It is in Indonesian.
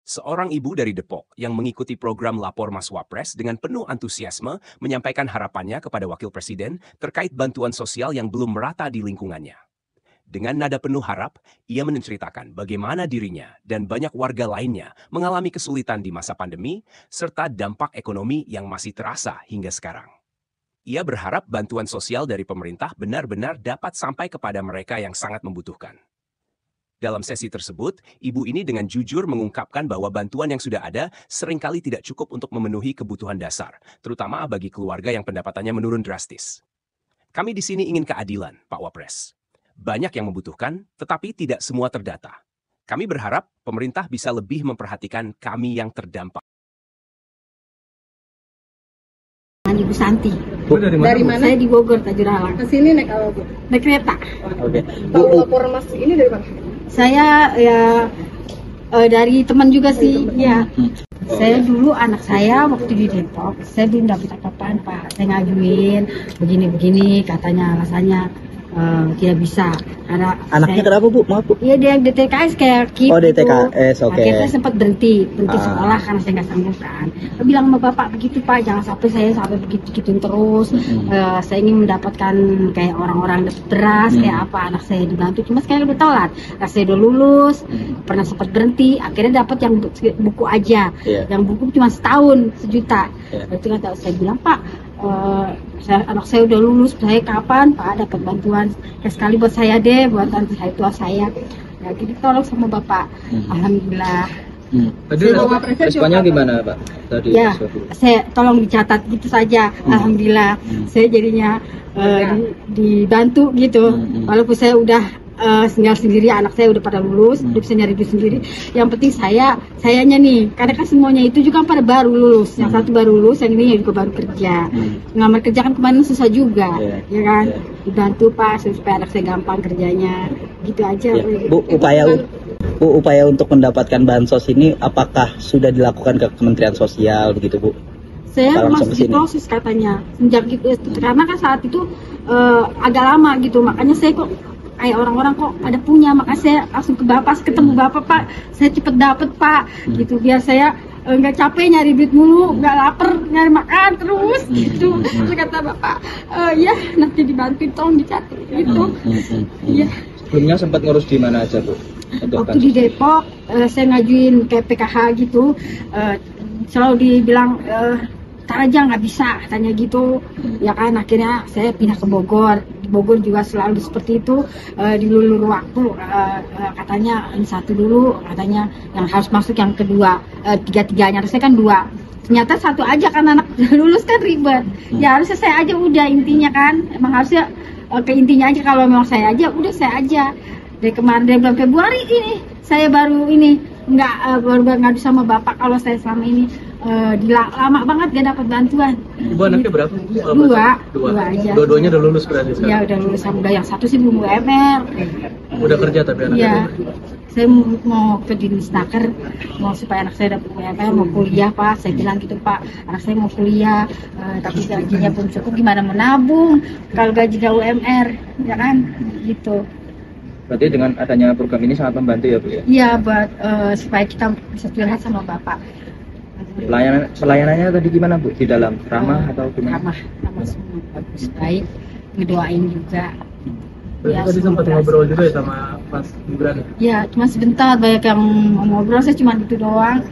Seorang ibu dari Depok yang mengikuti program Lapor Mas Wapres dengan penuh antusiasme menyampaikan harapannya kepada Wakil Presiden terkait bantuan sosial yang belum merata di lingkungannya. Dengan nada penuh harap, ia menceritakan bagaimana dirinya dan banyak warga lainnya mengalami kesulitan di masa pandemi serta dampak ekonomi yang masih terasa hingga sekarang. Ia berharap bantuan sosial dari pemerintah benar-benar dapat sampai kepada mereka yang sangat membutuhkan. Dalam sesi tersebut, ibu ini dengan jujur mengungkapkan bahwa bantuan yang sudah ada seringkali tidak cukup untuk memenuhi kebutuhan dasar, terutama bagi keluarga yang pendapatannya menurun drastis. Kami di sini ingin keadilan, Pak Wapres. Banyak yang membutuhkan, tetapi tidak semua terdata. Kami berharap pemerintah bisa lebih memperhatikan kami yang terdampak. Ibu Santi. Bu, dari mana? Saya di Bogor, Tajuralang. Ke sini naik apa, Bu? Naik kereta. Oke. Oh, Bu, laporan Mas ini dari mana? Saya ya dari teman juga sih. Ya. Saya dulu anak saya waktu di Depok, saya belum dapat apa-apaan, Pak. Saya ngajuin begini-begini, katanya alasannya tidak bisa. Karena anaknya saya, kenapa, Bu? Maaf, Bu. iya dia DTKS kayak KIP. Oh, DTKS, gitu. oke. Akhirnya saya sempat berhenti sekolah karena saya nggak sanggup kan. Saya bilang sama bapak begitu, Pak, jangan sampai saya begitu-gituin terus. Saya ingin mendapatkan kayak orang-orang dapat beras, kayak apa anak saya dibantu. Cuma sekarang udah telat. Anak saya udah lulus, pernah sempat berhenti. Akhirnya dapat yang buku aja. Yang buku cuma setahun, 1 juta. Itu kata saya bilang, Pak, anak saya udah lulus, saya kapan Pak dapat bantuan ya sekali buat saya deh, buat nanti saya tua saya ya, jadi tolong sama Bapak. Alhamdulillah. Tadi responnya gimana, Pak? Tadi ya, saya tolong dicatat gitu saja. Alhamdulillah saya jadinya dibantu gitu. Walaupun saya udah tinggal sendiri, anak saya udah pada lulus, udah bisa nyari duit sendiri. Yang penting sayanya nih, karena kan semuanya itu juga pada baru lulus. Yang satu baru lulus, yang ini juga baru kerja. Ngelamar kerja kan kemarin susah juga, ya kan? Dibantu Pak supaya anak saya gampang kerjanya, gitu aja. Bu, upaya untuk mendapatkan bansos ini apakah sudah dilakukan ke Kementerian Sosial begitu, Bu? Saya masih diproses katanya sejak itu, karena kan saat itu agak lama gitu, makanya saya kok kayak orang-orang kok ada punya, makanya saya langsung ke Bapak, ketemu Bapak, Pak, saya cepet dapet Pak, gitu, biar saya nggak capek nyari duit mulu, nggak lapar nyari makan terus, gitu. Terus kata Bapak, ya nanti dibantu, tolong dicatat, gitu. Iya. Sebelumnya sempat ngurus di mana aja, Bu? Waktu di Depok, saya ngajuin kayak PKH gitu, selalu dibilang tar aja nggak bisa, katanya gitu, ya kan. Akhirnya saya pindah ke Bogor. Di Bogor juga selalu seperti itu, dilulur waktu, katanya yang satu dulu, katanya yang harus masuk yang kedua, tiga-tiganya, harusnya kan 2. Ternyata 1 aja kan, anak lulus kan ribet. Ya harusnya saya aja udah intinya kan, emang harusnya ke intinya aja. Kalau memang saya aja, udah saya aja. Dari kemarin, dari bulan Februari ini, saya baru ini baru ngadu sama Bapak kalau saya selama ini lama banget gak dapat bantuan. Ibu anaknya berapa? Dua aja. Dua-duanya udah lulus berarti sekarang? Ya udah lulus, udah yang satu sih belum UMR. Udah kerja tapi anaknya? Iya. Saya mau ke Dinisnaker, mau supaya anak saya dapat UMR, mau kuliah Pak. Saya bilang gitu, Pak, anak saya mau kuliah, tapi gajinya belum cukup, gimana menabung kalau gajinya UMR, ya kan, gitu. Berarti dengan adanya program ini sangat membantu ya, Bu ya? Iya, buat supaya kita bisa curhat sama Bapak. Pelayanannya tadi gimana, Bu? Di dalam ramah atau gimana? Ramah semua, bagus, baik, ngedoain juga. Ya, tadi sempat ngobrol juga ya sama Mas Gibran? Ya, cuma sebentar, banyak yang ngobrol, saya cuma gitu doang.